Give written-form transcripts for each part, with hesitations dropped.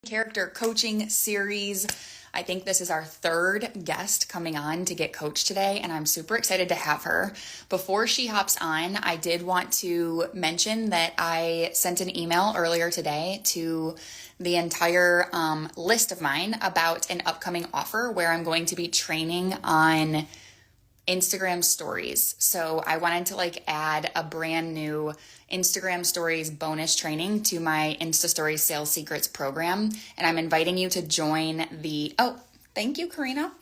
character coaching series. I think this is our third guest coming on to get coached today, and I'm super excited to have her. Before she hops on, I did want to mention that I sent an email earlier today to the entire list of mine about an upcoming offer where I'm going to be training on Instagram stories. So I wanted to add a brand new Instagram stories bonus training to my Insta Stories Sales Secrets program. And I'm inviting you to join thank you, Karina.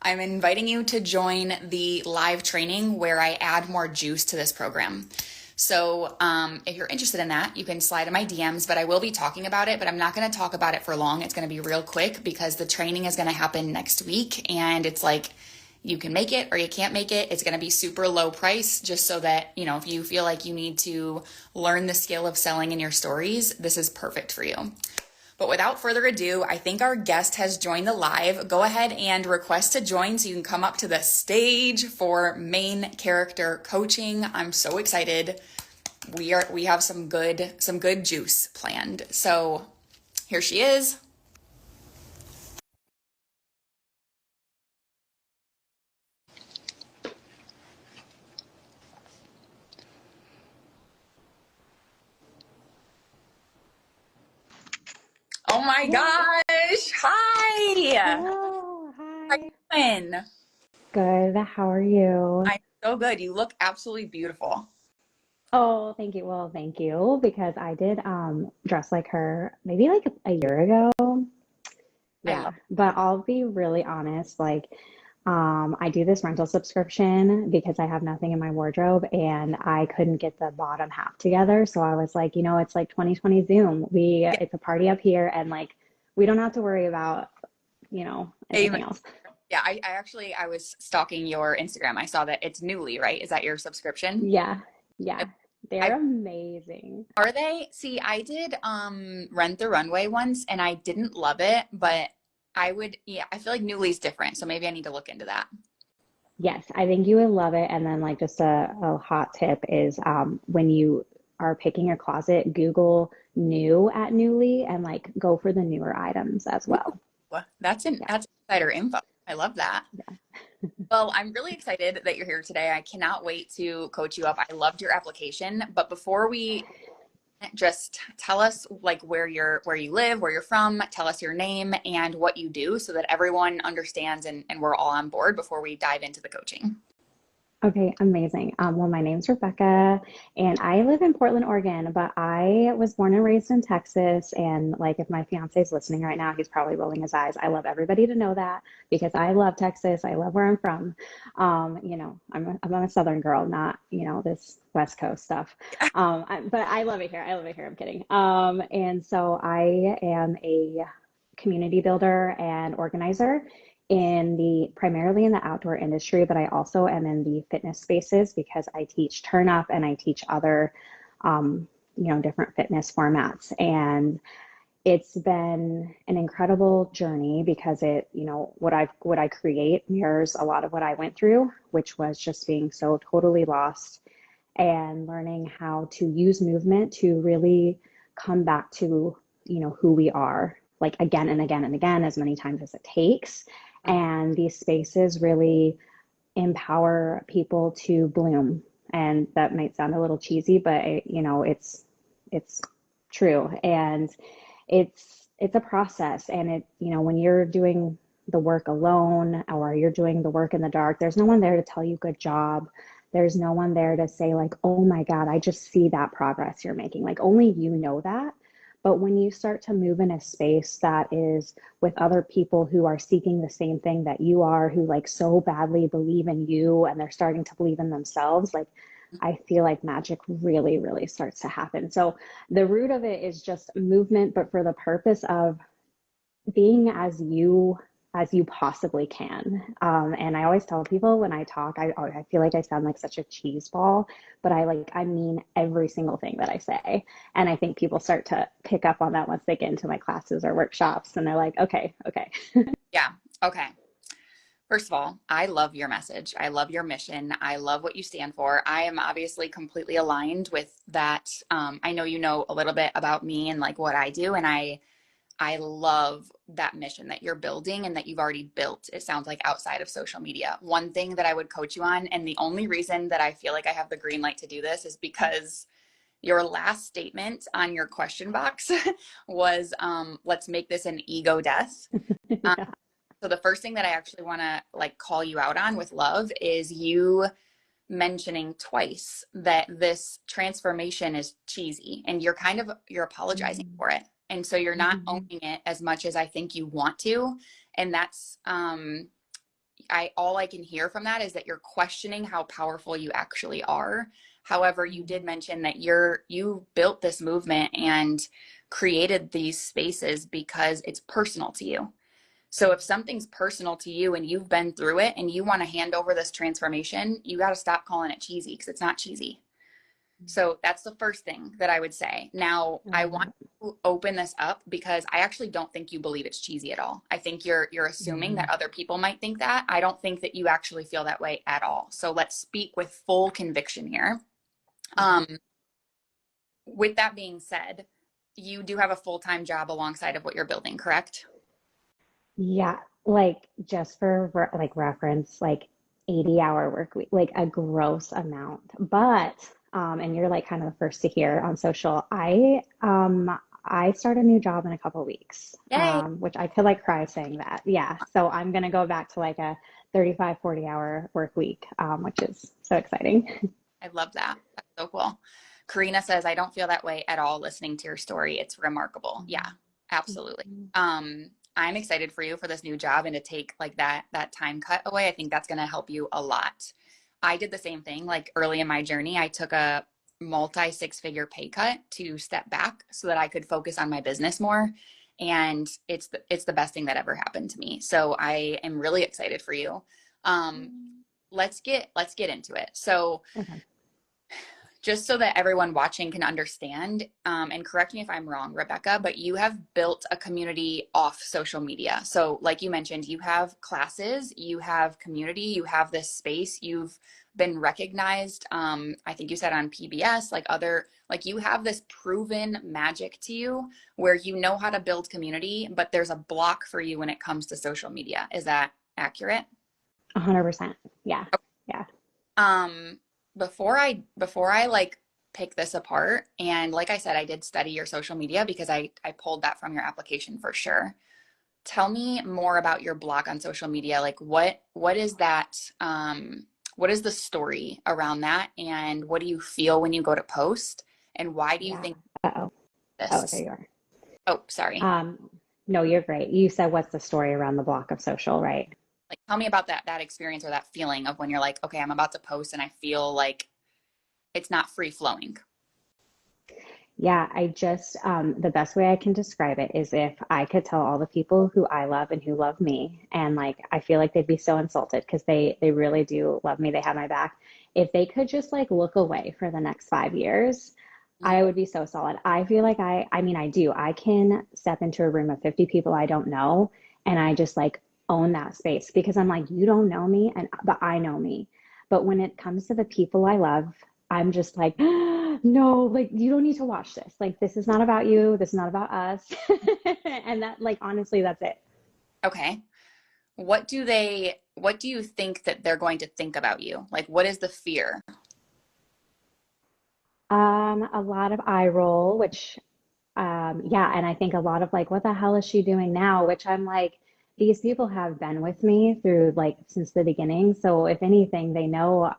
I'm inviting you to join the live training where I add more juice to this program. So if you're interested in that, you can slide in my DMs, but I will be talking about it, but I'm not going to talk about it for long. It's going to be real quick because the training is going to happen next week. And it's you can make it or you can't make it. It's going to be super low price just so that, if you feel like you need to learn the skill of selling in your stories, this is perfect for you. But without further ado, I think our guest has joined the live. Go ahead and request to join so you can come up to the stage for main character coaching. I'm so excited. We have some good juice planned. So here she is. Oh my gosh. Hi. Hello. How Hi. you doing? Good. How are you? I'm so good. You look absolutely beautiful. Oh, thank you. Well, thank you because I did dress like her maybe like a year ago. I Yeah, love but I'll be really honest, I do this rental subscription because I have nothing in my wardrobe and I couldn't get the bottom half together. So I was like, it's like 2020 Zoom. it. It's a party up here and we don't have to worry about, Amen. anything else. Yeah, I was stalking your Instagram. I saw that it's Newly, right? Is that your subscription? Yeah. Yeah. I They're amazing. Are they? See, I did Rent the Runway once and I didn't love it, but I feel like Newly's different, so maybe I need to look into that. Yes, I think you would love it. And then, just a hot tip is when you are picking your closet, Google new at Newly and go for the newer items as well. Ooh, Yeah, that's insider info. I love that. yeah. Well, I'm really excited that you're here today. I cannot wait to coach you up. I loved your application, but before we just tell us where you live, where you're from, tell us your name and what you do so that everyone understands and we're all on board before we dive into the coaching. Okay, amazing. Well, my name's Rebecca, and I live in Portland, Oregon, but I was born and raised in Texas. And if my fiance is listening right now, he's probably rolling his eyes. I love everybody to know that because I love Texas. I love where I'm from. I'm a Southern girl, not this West Coast stuff. But I love it here. I love it here. I'm kidding. And so I am a community builder and organizer primarily in the outdoor industry, but I also am in the fitness spaces because I teach turn up and I teach other, different fitness formats. And it's been an incredible journey because what I create mirrors a lot of what I went through, which was just being so totally lost and learning how to use movement to really come back to, who we are, again and again and again, as many times as it takes. And these spaces really empower people to bloom. And that might sound a little cheesy, but it's true. And it's a process. And when you're doing the work alone or you're doing the work in the dark, there's no one there to tell you good job. There's no one there to say oh my God, I just see that progress you're making. Only you know that. But when you start to move in a space that is with other people who are seeking the same thing that you are, who so badly believe in you and they're starting to believe in themselves, I feel like magic really, really starts to happen. So the root of it is just movement, but for the purpose of being as you possibly can. And I always tell people when I talk, I feel like I sound like such a cheese ball, but I mean every single thing that I say. And I think people start to pick up on that once they get into my classes or workshops and they're like, okay, okay. Yeah. Okay. First of all, I love your message. I love your mission. I love what you stand for. I am obviously completely aligned with that. I know you know a little bit about me and what I do, and I love that mission that you're building and that you've already built. It sounds like outside of social media. One thing that I would coach you on, and the only reason that I feel like I have the green light to do this is because your last statement on your question box was, let's make this an ego death. Um, Yeah. so the first thing that I actually want to like call you out on with love is you mentioning twice that this transformation is cheesy and you're apologizing Mhm. for it. And so you're not Mhm. owning it as much as I think you want to. And that's I all I can hear from that is that you're questioning how powerful you actually are. However, you did mention that you built this movement and created these spaces because it's personal to you. So if something's personal to you and you've been through it and you want to hand over this transformation, you got to stop calling it cheesy because it's not cheesy. So that's the first thing that I would say. Now, I I love want it. to open this up because I actually don't think you believe it's cheesy at all. I think you're assuming that Mhm. other people might think that. I don't think that you actually feel that way at all. So let's speak with full conviction here. Okay. Um, with that being said, you do have a full-time job alongside of what you're building, correct? Yeah, like just for like reference, like 80-hour work week, like a gross amount. But and you're like kind of the first to hear on social. I start a new job in a couple weeks. Yay. Which I could like cry saying that. Yeah. So I'm gonna go back to like a 35, 40-hour work week, which is so exciting. I love that. That's so cool. Karina says, I don't feel that way at all listening to your story. It's remarkable. Yeah, absolutely. I'm excited for you for this new job and to take like that time cut away. I think that's going to help you a lot. I did the same thing like early in my journey. I took a multi six-figure pay cut to step back so that I could focus on my business more. And it's the best thing that ever happened to me. So I am really excited for you. Um, let's get into it. So Okay. just so that everyone watching can understand, and correct me if I'm wrong, Rebecca, but you have built a community off social media. So, like you mentioned, you have classes, you have community, you have this space, you've been recognized. I think you said on PBS, like other, like you have this proven magic to you where you know how to build community, but there's a block for you when it comes to social media. Is that accurate? 100%. Yeah. Yeah. Um, before I like pick this apart, and like I said, I did study your social media because I pulled that from your application for sure. Tell me more about your blog on social media. Like what is that what is the story around that and what do you feel when you go to post and why do you Yeah. think Uh-oh. Oh, there this? you are. Oh, sorry. Um, no, you're great. You said what's the story around the block of social, right? Like tell me about that experience or that feeling of when you're like, okay, I'm about to post and I feel like it's not free flowing. Yeah, the best way I can describe it is if I could tell all the people who I love and who love me, and like I feel like they'd be so insulted because they really do love me. They have my back. If they could just like look away for the next 5 years, I would be so solid. I feel like I mean, I do. I can step into a room of 50 people I don't know, and I just like own that space because I'm like, you don't know me, and but I know me. But when it comes to the people I love, I'm just like, no, like you don't need to watch this. Like this is not about you. This is not about us. And that, like, honestly, that's it. Okay. What do you think that they're going to think about you? Like, what is the fear? A lot of eye roll, which, yeah, and I think a lot of like, what the hell is she doing now? Which I'm like, these people have been with me through like since the beginning. So if anything, they know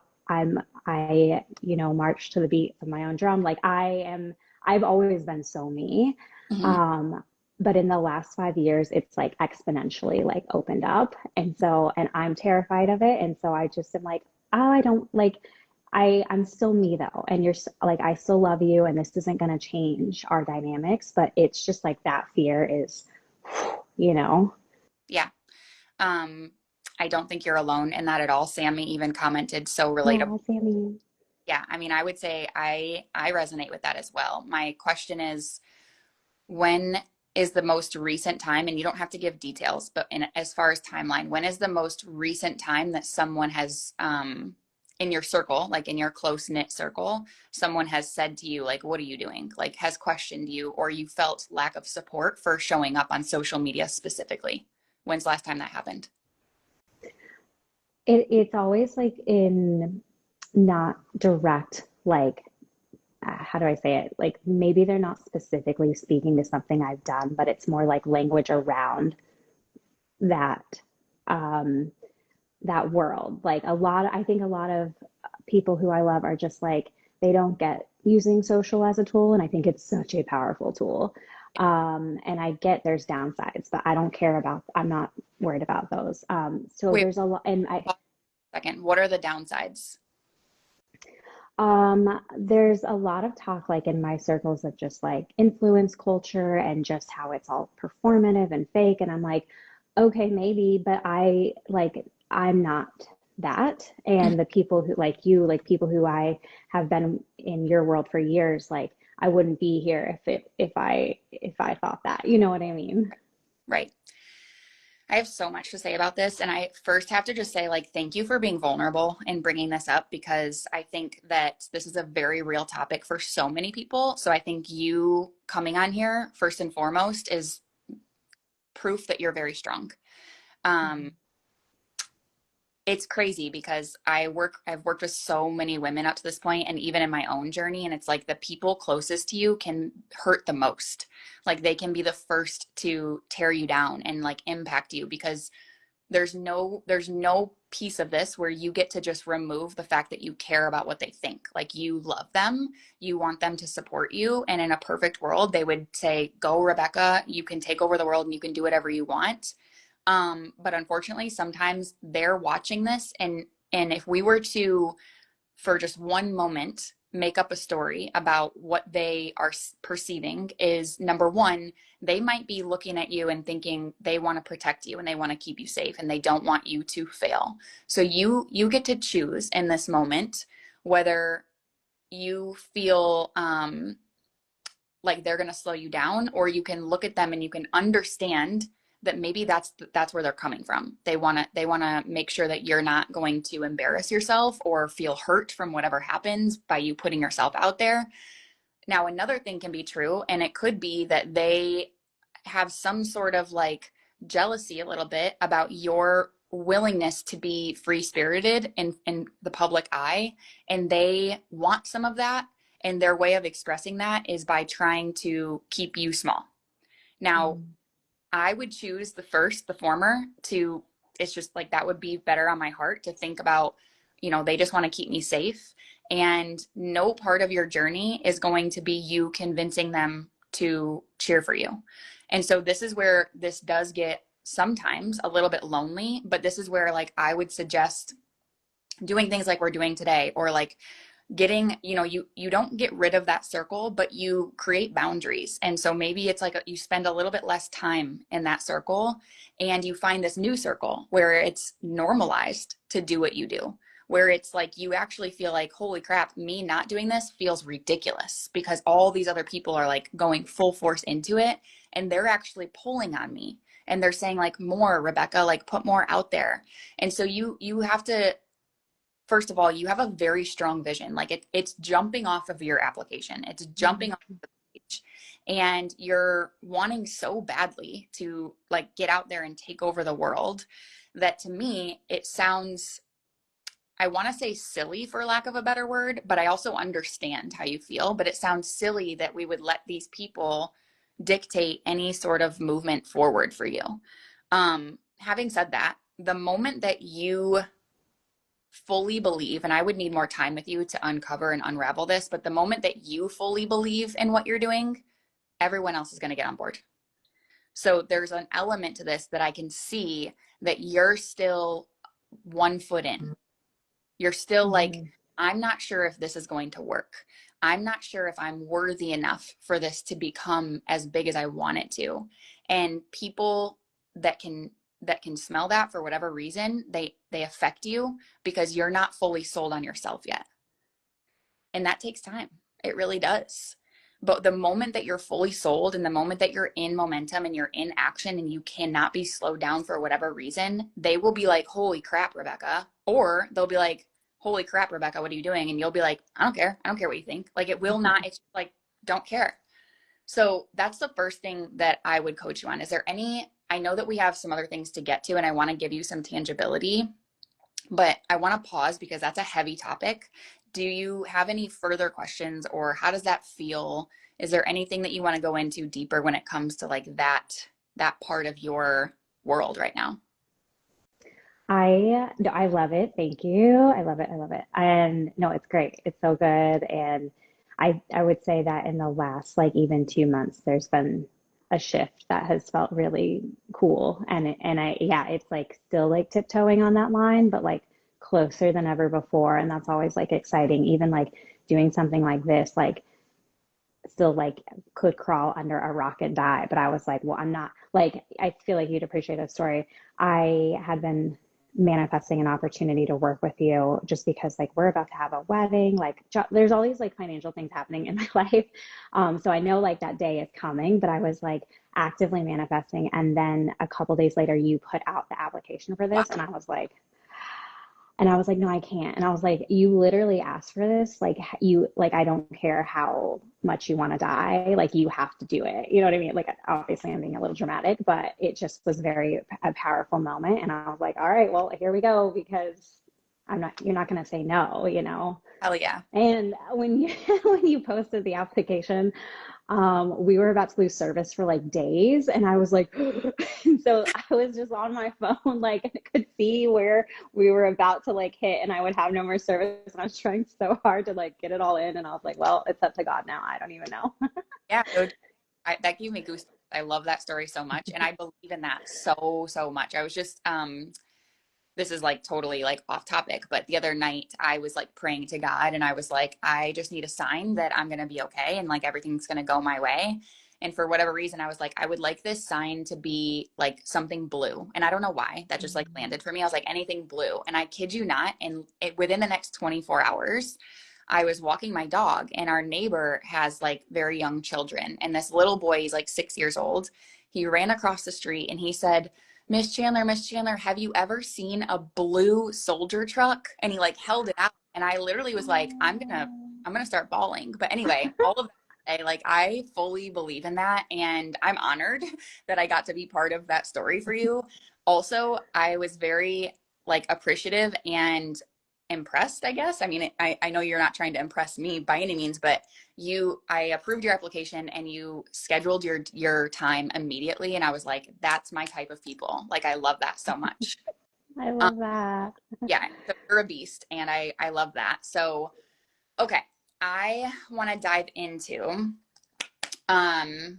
march to the beat of my own drum. Like I've always been so me. Mhm. Um, but in the last 5 years, it's like exponentially like opened up. And I'm terrified of it. And so I just am like, oh, I don't like, I'm still me though. And like, I still love you. And this isn't going to change our dynamics, but it's just like that fear is, you know, Yeah. Um, I don't think you're alone in that at all. Sammy even commented so relatable. oh, Sammy. Yeah, I mean, I would say I resonate with that as well. My question is, when is the most recent time, and you don't have to give details, but as far as timeline, when is the most recent time that someone has in your circle, like in your close knit circle, someone has said to you, like, what are you doing? Like, has questioned you, or you felt lack of support for showing up on social media specifically? When's the last time that happened? It's always like in not direct, like, how do I say it? Like maybe they're not specifically speaking to something I've done, but it's more like language around that um, that world. Like I think a lot of people who I love are just like they don't get using social as a tool, and I think it's such a powerful tool. And I get there's downsides, but I don't care about. I'm not worried about those. So Wait, there's a lot, and I pause a second. What are the downsides? There's a lot of talk, like in my circles, of just like influence culture and just how it's all performative and fake. And I'm like, okay, maybe, but I'm not that. Mhm. And the people who, like you, like people who I have been in your world for years, like I wouldn't be here if I thought that. You know what I mean? Right. I have so much to say about this. And I first have to just say, like, thank you for being vulnerable and bringing this up because I think that this is a very real topic for so many people. So I think you coming on here, first and foremost, is proof that you're very strong. Um, Mhm. it's crazy because I've worked with so many women up to this point and even in my own journey. And it's like the people closest to you can hurt the most. Like they can be the first to tear you down and like impact you because there's no piece of this where you get to just remove the fact that you care about what they think. Like you love them, you want them to support you, and in a perfect world, they would say, "Go, Rebecca, you can take over the world and you can do whatever you want." But unfortunately, sometimes they're watching this, and if we were to, for just one moment, make up a story about what they are perceiving is number one, they might be looking at you and thinking they want to protect you and they want to keep you safe and they don't want you to fail. So you get to choose in this moment whether you feel like they're going to slow you down, or you can look at them and you can understand that maybe that's where they're coming from. They want to make sure that you're not going to embarrass yourself or feel hurt from whatever happens by you putting yourself out there. Now, another thing can be true, and it could be that they have some sort of like jealousy a little bit about your willingness to be free spirited in the public eye. And they want some of that. And their way of expressing that is by trying to keep you small. Now, Mhm. I would choose the first, the former, to, it's just like that would be better on my heart to think about, they just want to keep me safe. And no part of your journey is going to be you convincing them to cheer for you. And so this is where this does get sometimes a little bit lonely, but this is where like I would suggest doing things like we're doing today, or like getting, you don't get rid of that circle, but you create boundaries. And so maybe it's like you spend a little bit less time in that circle and you find this new circle where it's normalized to do what you do, where it's like you actually feel like, holy crap, me not doing this feels ridiculous because all these other people are like going full force into it and they're actually pulling on me and they're saying like, more, Rebecca, like put more out there. And so you have to, first of all, you have a very strong vision. Like it's jumping off of your application. It's jumping Mhm. off the page. And you're wanting so badly to like get out there and take over the world that to me, it sounds, I want to say silly for lack of a better word, but I also understand how you feel. But it sounds silly that we would let these people dictate any sort of movement forward for you. Having said that, the moment that you fully believe, and I would need more time with you to uncover and unravel this, but the moment that you fully believe in what you're doing, everyone else is going to get on board. So there's an element to this that I can see that you're still 1 foot in. You're still like, Mhm. I'm not sure if this is going to work. I'm not sure if I'm worthy enough for this to become as big as I want it to. And people that can smell that for whatever reason, they affect you because you're not fully sold on yourself yet. And that takes time. It really does. But the moment that you're fully sold and the moment that you're in momentum and you're in action and you cannot be slowed down for whatever reason, they will be like, holy crap, Rebecca. Or they'll be like, holy crap, Rebecca, what are you doing? And you'll be like, I don't care. I don't care what you think. Like it will not, it's like, don't care. So that's the first thing that I would coach you on. Is there any, I know that we have some other things to get to and I want to give you some tangibility, but I want to pause because that's a heavy topic. Do you have any further questions or how does that feel? Is there anything that you want to go into deeper when it comes to like that part of your world right now? I love it. Thank you. I love it. I love it. And no, it's great. It's so good. And I would say that in the last like even 2 months, there's been a shift that has felt really cool. Yeah, it's like still like tiptoeing on that line, but like closer than ever before. And that's always like exciting. Even like doing something like this, like still like could crawl under a rock and die. But I was like, well, I'm not like, I feel like you'd appreciate this story. I had been manifesting an opportunity to work with you just because like we're about to have a wedding, like there's all these like financial things happening in my life. So I know like that day is coming, but I was like actively manifesting. And then a couple days later, you put out the application for Wow. this. And I was like, no, I can't. And I was like, you literally asked for this. Like like, I don't care how much you want to die. Like you have to do it. You know what I mean? Like, obviously I'm being a little dramatic, but it just was very a powerful moment. And I was like, all right, well, here we go, because you're not going to say no, you know? Hell yeah. And when you, when you posted the application, we were about to lose service for like days, and I was like, and so I was just on my phone, like I could see where we were about to like hit, and I would have no more service. And I was trying so hard to like get it all in, and I was like, well, it's up to God now. I don't even know. Yeah. That gave me goosebumps. I love that story so much. And I believe in that so, so much. I was just, this is like totally like off topic, but the other night I was like praying to God and I was like, I just need a sign that I'm going to be okay and like everything's going to go my way. And for whatever reason, I was like, I would like this sign to be like something blue. And I don't know why that just like landed for me. I was like, anything blue. And I kid you not. And within the next 24 hours, I was walking my dog and our neighbor has like very young children. And this little boy, he's like 6 years old. He ran across the street and he said, Miss Chandler, have you ever seen a blue soldier truck? And he like held it out. And I literally was like, I'm gonna start bawling. But anyway, all of that to say, like I fully believe in that. And I'm honored that I got to be part of that story for you. Also, I was very like appreciative and impressed, I guess. I mean, I know you're not trying to impress me by any means, but I approved your application and you scheduled your time immediately. And I was like, that's my type of people. Like, I love that so much. I Um, love that. yeah, so you're a beast and I love that. So, okay. I want to dive into, um,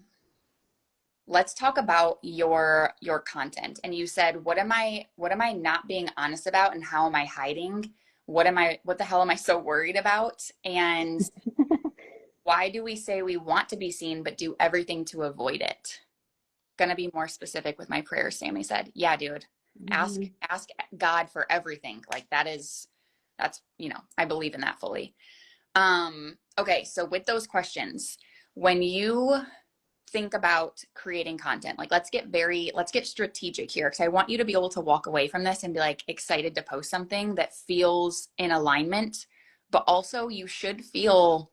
let's talk about your content. And you said, what am I not being honest about and how am I hiding? What the hell am I so worried about? And why do we say we want to be seen but do everything to avoid it? Gonna be more specific with my prayers, Sammy said. Yeah, dude. Ask God for everything. Like that's, I believe in that fully. Okay, so with those questions, when you think about creating content, like let's get strategic here because I want you to be able to walk away from this and be like excited to post something that feels in alignment, but also you should feel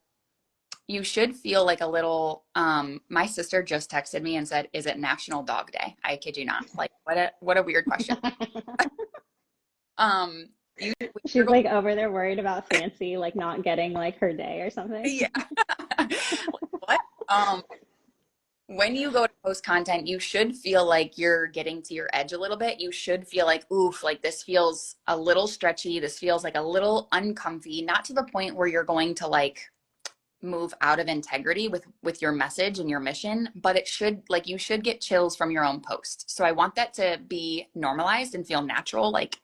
like a little my sister just texted me and said, is it National Dog Day? I kid you not. Like what a weird question. Um you're She's like over there worried about Fancy like not getting like her day or something. yeah. Like, what? When you go to post content, you should feel like you're getting to your edge a little bit. You should feel like, oof, like this feels a little stretchy. This feels like a little uncomfy, not to the point where you're going to like move out of integrity with your message and your mission, but it should like you should get chills from your own post. So I want that to be normalized and feel natural. Like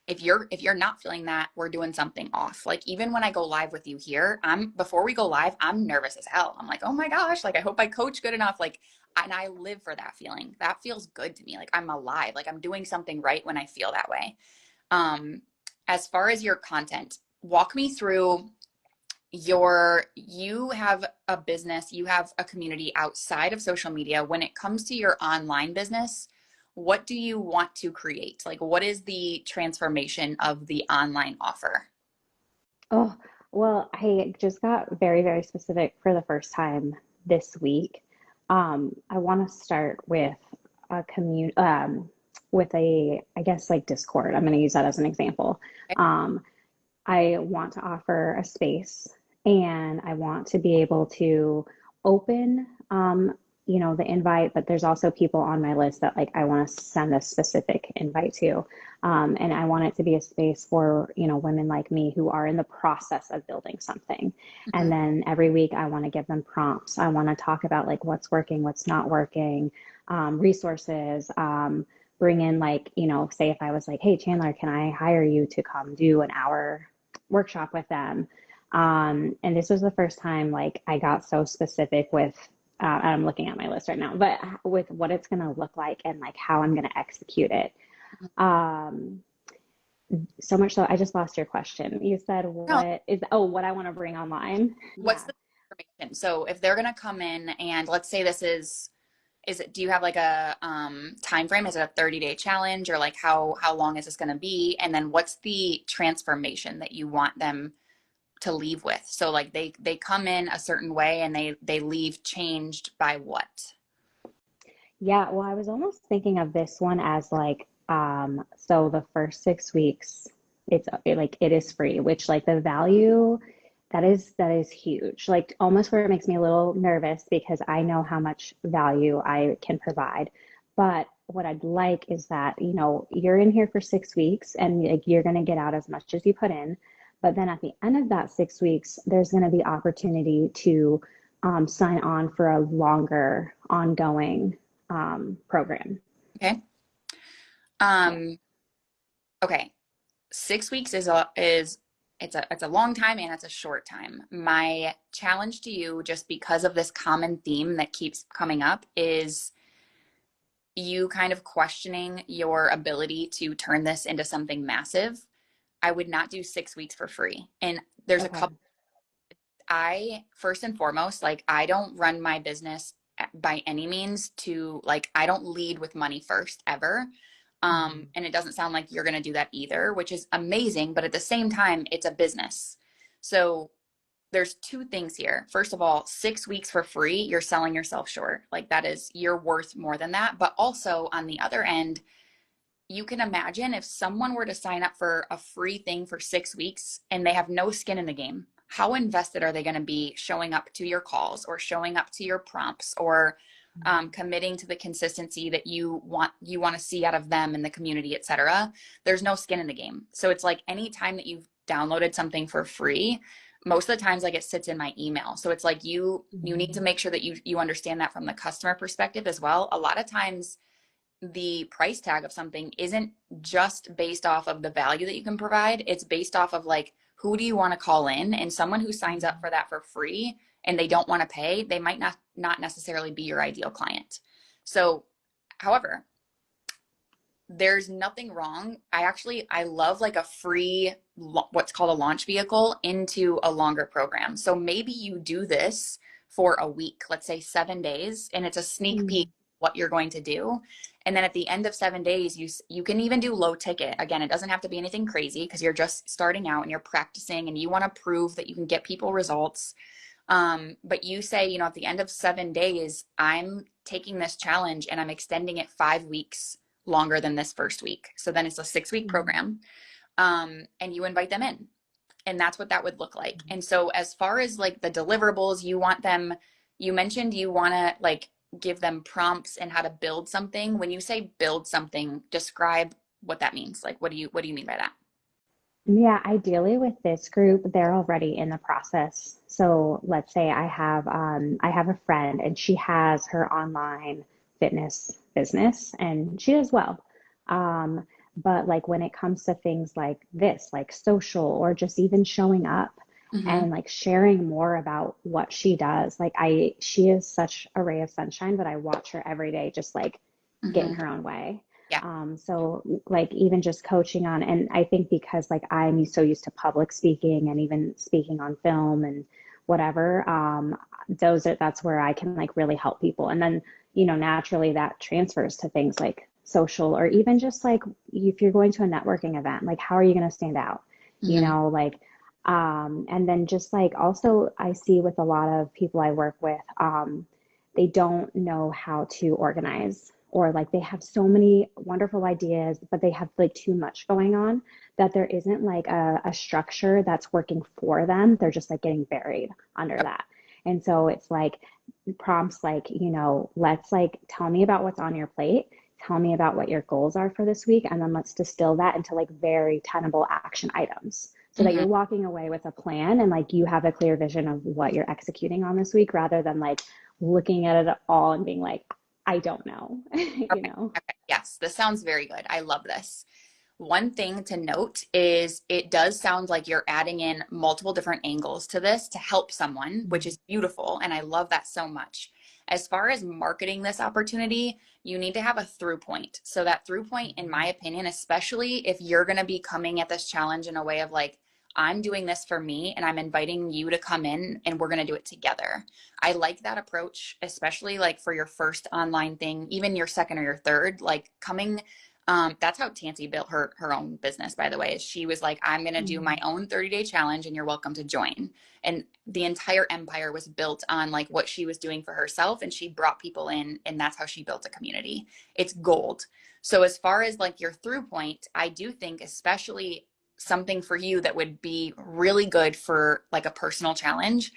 if you're not feeling that, we're doing something off. Like even when I go live with you here, before we go live, I'm nervous as hell. I'm like, oh my gosh, like I hope I coach good enough. Like and I live for that feeling. That feels good to me. Like I'm alive. Like I'm doing something right when I feel that way. Um, as far as your content, walk me through you have a business, you have a community outside of social media. When it comes to your online business, what do you want to create? Like, what is the transformation of the online offer? Oh, well, I just got very, very specific for the first time this week. I want to start with with I guess like Discord. I'm going to use that as an example. Okay. Um, I want to offer a space and I want to be able to open, the invite, but there's also people on my list that like I want to send a specific invite to. And I want it to be a space for, women like me who are in the process of building something. And Mhm. then every week I want to give them prompts. I want to talk about like what's working, what's not working, resources, bring in like, say if I was like, hey, Chandler, can I hire you to come do an hour workshop with them? And this was the first time like I got so specific with, I'm looking at my list right now, but with what it's going to look like and like how I'm going to execute it. Um, so much so I just lost your question. You said No, what I want to bring online. what's Yeah. the information? So if they're gonna come in and let's say this is it, do you have like a time frame? Is it a 30-day challenge or like how long is this gonna be? And then what's the transformation that you want them to leave with? So like they come in a certain way and they leave changed by what? Yeah, well, I was almost thinking of this one as like, so the first 6 weeks, it is free, which like the value that is huge. Like almost where it makes me a little nervous because I know how much value I can provide. But what I'd like is that, you're in here for 6 weeks and like you're gonna get out as much as you put in. But then at the end of that 6 weeks, there's gonna be opportunity to sign on for a longer ongoing program. Okay. Yeah. Um, okay. 6 weeks is it's a long time and it's a short time. My challenge to you, just because of this common theme that keeps coming up, is you kind of questioning your ability to turn this into something massive. I would not do 6 weeks for free. And there's a Okay. couple. I first and foremost, like I don't run my business by any means to like I don't lead with money first ever. Mhm. And it doesn't sound like you're going to do that either, which is amazing, but at the same time, it's a business. So there's two things here. First of all, 6 weeks for free, you're selling yourself short. Like that is, you're worth more than that. But also on the other end, you can imagine if someone were to sign up for a free thing for 6 weeks and they have no skin in the game, how invested are they going to be showing up to your calls or showing up to your prompts or committing to the consistency that you want to see out of them in the community, etc. There's no skin in the game. So it's like anytime that you've downloaded something for free, most of the times like it sits in my email. So it's like you need to Mhm. make sure that you understand that from the customer perspective as well. A lot of times the price tag of something isn't just based off of the value that you can provide. It's based off of like, who do you want to call in? And someone who signs up for that for free and they don't want to pay, they might not necessarily be your ideal client. So, however, there's nothing wrong. I love like a free what's called a launch vehicle into a longer program. So maybe you do this for a week, let's say 7 days, and it's a sneak peek Mhm. what you're going to do. And then at the end of 7 days, you can even do low ticket. Again, it doesn't have to be anything crazy because you're just starting out and you're practicing and you want to prove that you can get people results. But you say, at the end of 7 days, I'm taking this challenge and I'm extending it 5 weeks longer than this first week. So then it's a 6 week Mhm. program. And you invite them in. And that's what that would look like. And so as far as like the deliverables, you mentioned you want to like give them prompts and how to build something. When you say build something, describe what that means. Like what do you mean by that? Yeah, ideally with this group, they're already in the process. So let's say I have a friend and she has her online fitness business and she does well. But like when it comes to things like this, like social or just even showing up Mm-hmm. and like sharing more about what she does, she is such a ray of sunshine, but I watch her every day just like get in Mm-hmm. her own way. Yeah. So like even just coaching on, and I think because like I'm so used to public speaking and even speaking on film and whatever, that's where I can like really help people. And then, naturally that transfers to things like social or even just like if you're going to a networking event, like how are you going to stand out? Mm-hmm. Like And then just like also, I see with a lot of people I work with, they don't know how to organize, or like they have so many wonderful ideas, but they have like too much going on that there isn't like a structure that's working for them. They're just like getting buried under that. And so it's like prompts like, let's like tell me about what's on your plate. Tell me about what your goals are for this week. And then let's distill that into like very tenable action items so that Mhm. you're walking away with a plan and like you have a clear vision of what you're executing on this week rather than like looking at it all and being like, I don't know, you Okay. know? Okay. Yes, this sounds very good. I love this. One thing to note is it does sound like you're adding in multiple different angles to this to help someone, which is beautiful. And I love that so much. As far as marketing this opportunity, you need to have a through point. So, that through point, in my opinion, especially if you're going to be coming at this challenge in a way of like, I'm doing this for me and I'm inviting you to come in and we're going to do it together. I like that approach, especially like for your first online thing, even your second or your third, like coming that's how Tansy built her own business, by the way. She was like, I'm gonna do my Mm-hmm. own 30-day challenge and you're welcome to join. And the entire empire was built on like what she was doing for herself, and she brought people in, and that's how she built a community. It's gold. So as far as like your through point, I do think especially something for you that would be really good for like a personal challenge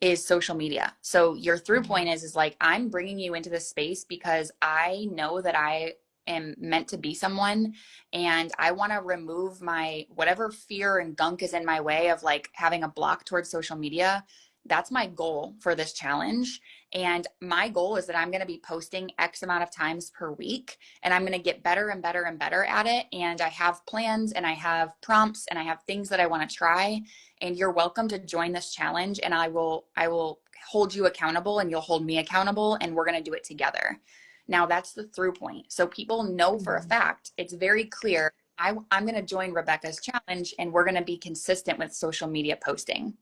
is social media. So your through point is like I'm bringing you into this space because I know that I am meant to be someone, and I want to remove my whatever fear and gunk is in my way of like having a block towards social media. That's my goal for this challenge. And my goal is that I'm going to be posting X amount of times per week, and I'm going to get better and better and better at it. And I have plans and I have prompts and I have things that I want to try, and you're welcome to join this challenge, and I will hold you accountable and you'll hold me accountable, and we're going to do it together. Now that's the through point. So people know for a Mm-hmm. fact, it's very clear. I'm going to join Rebecca's challenge and we're going to be consistent with social media posting.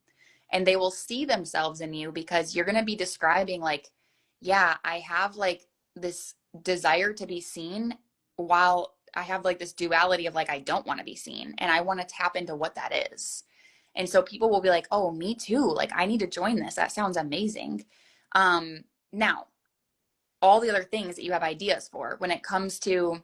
And they will see themselves in you because you're going to be describing, like, yeah, I have like this desire to be seen while I have like this duality of like, I don't want to be seen. And I want to tap into what that is. And so people will be like, oh, me too. Like, I need to join this. That sounds amazing. Now, all the other things that you have ideas for when it comes to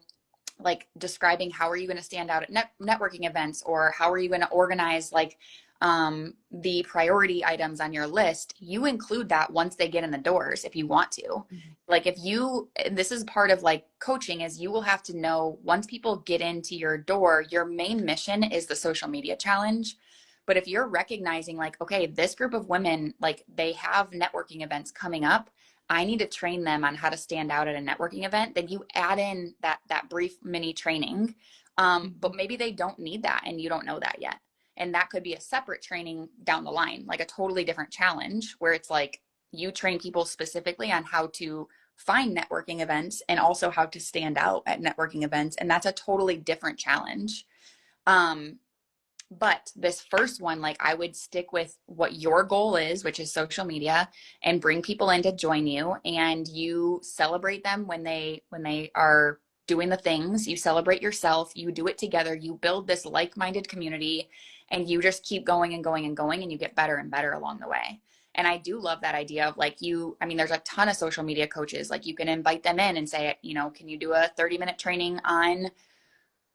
like describing how are you going to stand out at networking events, or how are you going to organize like the priority items on your list, you include that once they get in the doors if you want to. Like if you, this is part of like coaching, is you will have to know once people get into your door, your main mission is the social media challenge. But if you're recognizing like, okay, this group of women, like they have networking events coming up, I need to train them on how to stand out at a networking event, then you add in that brief mini training. Mm-hmm. But maybe they don't need that and you don't know that yet. And that could be a separate training down the line, like a totally different challenge where it's like you train people specifically on how to find networking events and also how to stand out at networking events. And that's a totally different challenge. Um, but this first one, like I would stick with what your goal is, which is social media, and bring people in to join you, and you celebrate them when they are doing the things. You celebrate yourself, you do it together, you build this like-minded community, and you just keep going and going and going, and you get better and better along the way. And I do love that idea of like you, I mean, there's a ton of social media coaches. Like you can invite them in and say, can you do a 30-minute training on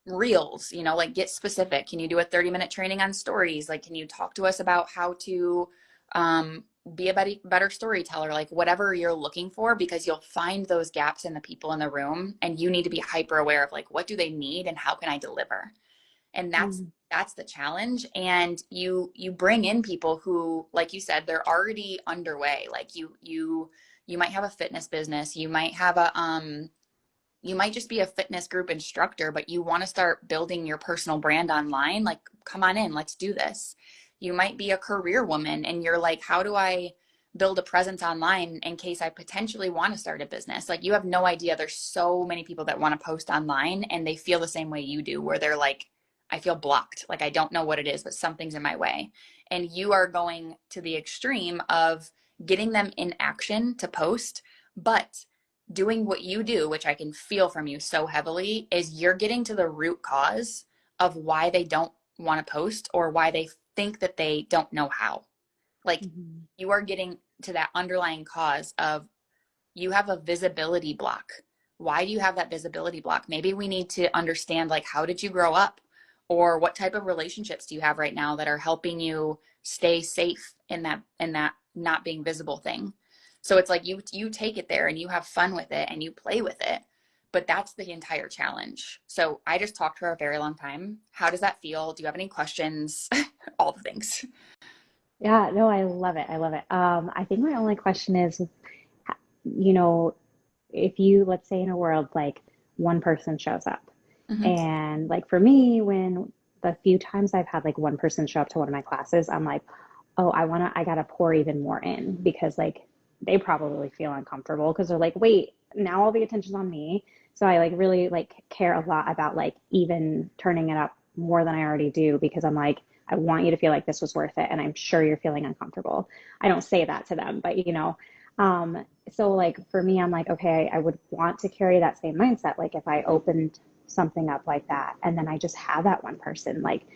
reels, like get specific. Can you do a 30-minute training on stories? Like, can you talk to us about how to um, be a better storyteller? Like, whatever you're looking for, because you'll find those gaps in the people in the room, and you need to be hyper aware of like, what do they need and how can I deliver? And that's the challenge. And you bring in people who, like you said, they're already underway. Like you might have a fitness business, you might just be a fitness group instructor, but you want to start building your personal brand online. Like, come on in, let's do this. You might be a career woman and you're like, how do I build a presence online in case I potentially want to start a business? Like, you have no idea. There's so many people that want to post online and they feel the same way you do, where they're like, I feel blocked. Like, I don't know what it is, but something's in my way. And you are going to the extreme of getting them in action to post, but doing what you do, which I can feel from you so heavily, is you're getting to the root cause of why they don't want to post or why they think that they don't know how. Like Mhm. you are getting to that underlying cause of you have a visibility block. Why do you have that visibility block? Maybe we need to understand like how did you grow up? Or what type of relationships do you have right now that are helping you stay safe in that not being visible thing? So it's like you take it there and you have fun with it and you play with it. But that's the entire challenge. So I just talked for a very long time. How does that feel? Do you have any questions? All the things. Yeah, no, I love it. I love it. I think my only question is, you know, if you, let's say in a world like one person shows up, Hmm. and like for me, when the few times I've had like one person show up to one of my classes, I'm like, oh, I gotta pour even more in because like they probably feel uncomfortable because they're like, wait, now all the attention's on me. So I like really like care a lot about like even turning it up more than I already do because I'm like, I want you to feel like this was worth it, and I'm sure you're feeling uncomfortable. I don't say that to them, but um, so like for me, I'm like, okay, I would want to carry that same mindset. Like if I opened something up like that, and then I just have that one person, like,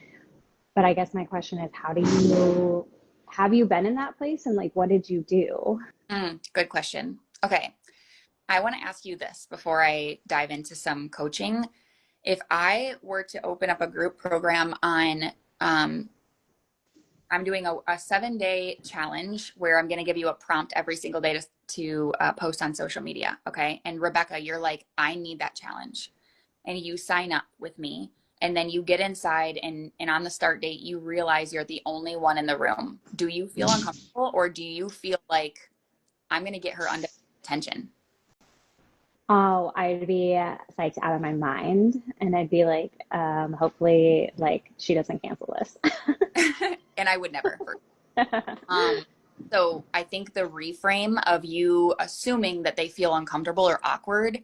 but I guess my question is, how do you have you been in that place and like what did you do? Good question. Okay. I want to ask you this before I dive into some coaching. If I were to open up a group program on, um, I'm doing a 7 day challenge where I'm going to give you a prompt every single day to post on social media. Okay. And Rebecca, you're like, I need that challenge. And you sign up with me. And then you get inside and on the start date, you realize you're the only one in the room. Do you feel uncomfortable or do you feel like I'm going to get her undivided attention? Oh, I'd be psyched out of my mind, and I'd be like, hopefully, like she doesn't cancel this. And I would never. Um, so I think the reframe of you assuming that they feel uncomfortable or awkward,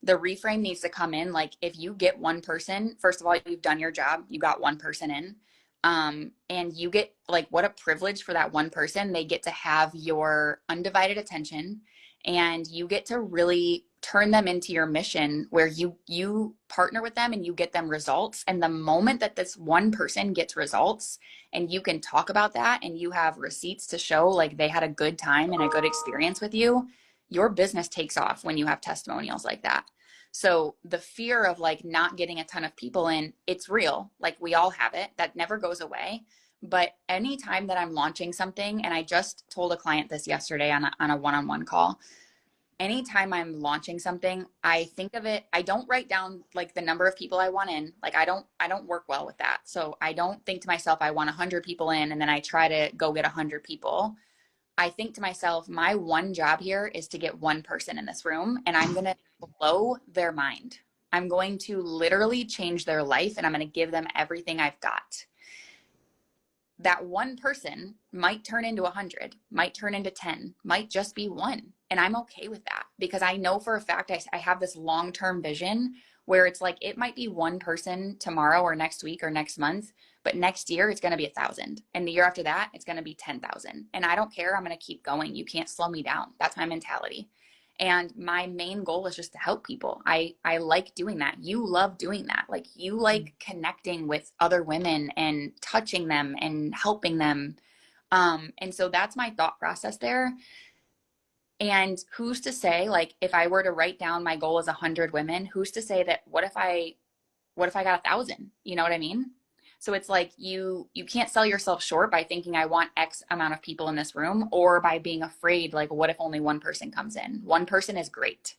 the reframe needs to come in. Like if you get one person, first of all, you've done your job, you got one person in. And you get like what a privilege for that one person. They get to have your undivided attention and you get to really turn them into your mission where you partner with them and you get them results. And the moment that this one person gets results and you can talk about that and you have receipts to show like they had a good time and a good experience with you, your business takes off when you have testimonials like that. So the fear of like not getting a ton of people in, it's real. Like we all have it. That never goes away. But anytime that I'm launching something, and I just told a client this yesterday on a one-on-one call, anytime I'm launching something, I think of it, I don't write down like the number of people I want in. Like I don't work well with that. So I don't think to myself, I want 100 people in, and then I try to go get 100 people. I think to myself, my one job here is to get one person in this room and I'm going to blow their mind. I'm going to literally change their life and I'm going to give them everything I've got. That one person might turn into 100, might turn into 10, might just be one. And I'm okay with that because I know for a fact I have this long term vision where it's like it might be one person tomorrow or next week or next month, but next year it's going to be 1,000. And the year after that, it's going to be 10,000. And I don't care. I'm going to keep going. You can't slow me down. That's my mentality. And my main goal is just to help people. I like doing that. You love doing that. Like you like connecting with other women and touching them and helping them. And so that's my thought process there. And who's to say, like, if I were to write down my goal as 100 women, who's to say that what if I got 1,000? You know what I mean? So it's like you can't sell yourself short by thinking I want X amount of people in this room or by being afraid, like, what if only one person comes in? One person is great.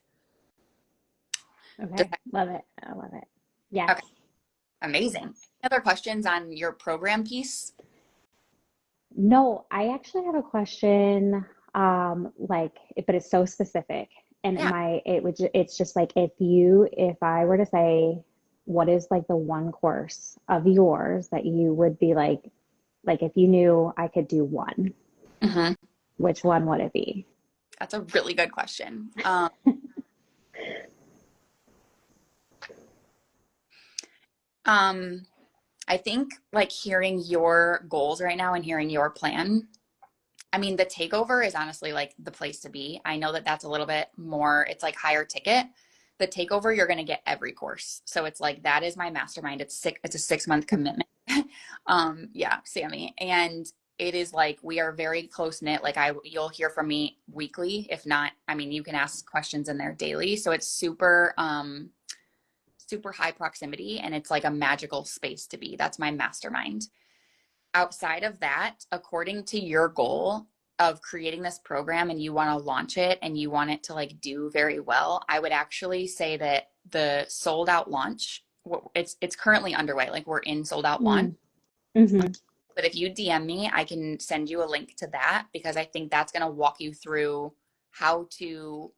Okay, love it. I love it. Yes. Okay, amazing. Any other questions on your program piece? No, I actually have a question, like, but it's so specific. And Yeah. it's just like if I were to say, what is like the one course of yours that you would be like if you knew I could do one, Hmm. which one would it be? That's a really good question. Um, I think like hearing your goals right now and hearing your plan. I mean, the takeover is honestly like the place to be. I know that that's a little bit more, it's like higher ticket. The takeover, you're going to get every course. So it's like that is my mastermind. It's a 6 month commitment. Yeah, Sammy. And it is like we are very close knit. Like you'll hear from me weekly. If not, I mean, you can ask questions in there daily. So it's super high proximity and it's like a magical space to be. That's my mastermind. Outside of that, according to your goal of creating this program and you want to launch it and you want it to like do very well, I would actually say that the sold out launch, it's currently underway. Like we're in sold out launch. Mm. Hmm. But if you DM me, I can send you a link to that because I think that's going to walk you through how to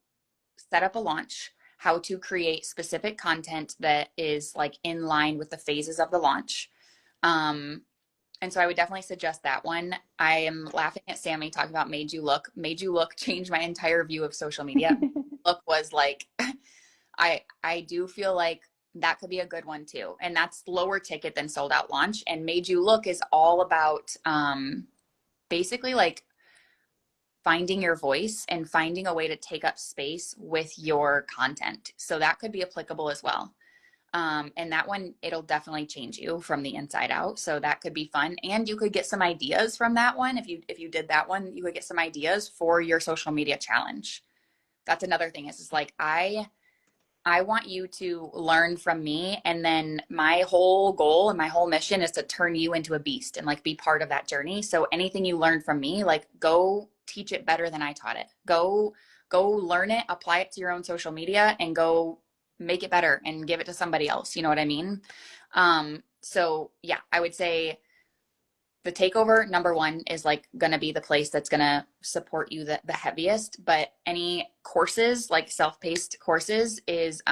set up a launch, how to create specific content that is like in line with the phases of the launch. Um, and so I would definitely suggest that one. I am laughing at Sammy talking about Made You Look. Made You Look changed my entire view of social media. Look was like, I do feel like that could be a good one too. And that's lower ticket than sold out launch. And Made You Look is all about basically like finding your voice and finding a way to take up space with your content. So that could be applicable as well. And that one, it'll definitely change you from the inside out. So that could be fun. And you could get some ideas from that one. If you did that one, you would get some ideas for your social media challenge. That's another thing is like I want you to learn from me. And then my whole goal and my whole mission is to turn you into a beast and like be part of that journey. So anything you learn from me, like go teach it better than I taught it. Go learn it, apply it to your own social media and go make it better and give it to somebody else. You know what I mean? So yeah, I would say the takeover number one is like going to be the place that's going to support you the heaviest, but any courses like self-paced courses is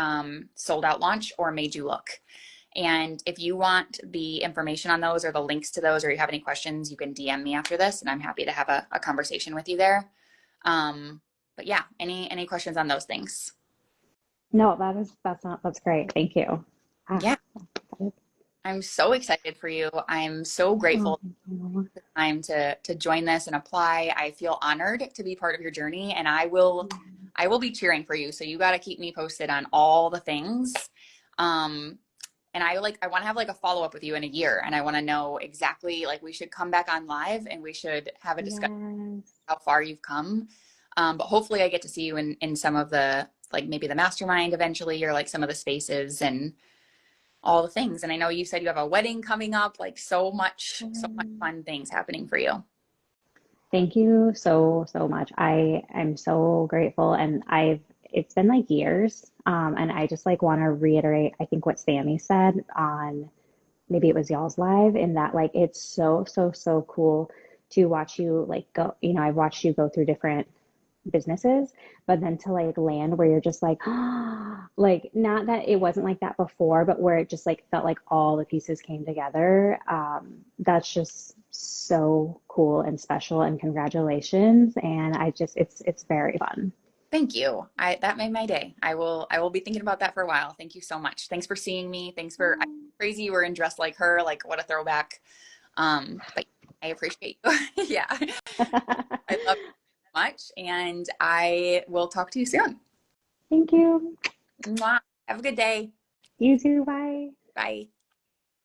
sold out launch or Made You Look. And if you want the information on those or the links to those or you have any questions, you can DM me after this and I'm happy to have a conversation with you there. But yeah, any questions on those things? No, that's great. Thank you. Ah, Yeah, I'm so excited for you. I'm so oh, grateful thank you. the time to join this and apply. I feel honored to be part of your journey and I will be cheering for you. So you got to keep me posted on all the things. Um and I want to have like a follow up with you in a year and I want to know exactly like we should come back on live and we should have a discussion Yes. how far you've come. But hopefully I get to see you in some of the like maybe the mastermind eventually or like some of the spaces and all the things. And I know you said you have a wedding coming up, like so much fun things happening for you. Thank you so, so much. I am so grateful and it's been like years. And I just like want to reiterate, I think what Sammy said on maybe it was y'all's live in that like it's so, so, so cool to watch you like go, I've watched you go through different businesses, but then to like land where you're just like, like not that it wasn't like that before, but where it just like felt like all the pieces came together. That's just so cool and special and congratulations. And it's very fun. Thank you. That made my day. I will be thinking about that for a while. Thank you so much. Thanks for seeing me. Crazy you were in dressed like her. Like what a throwback. But I appreciate you. Yeah. I love you so much and I will talk to you soon. Thank you. Mwah. Have a good day. You too. Bye. Bye.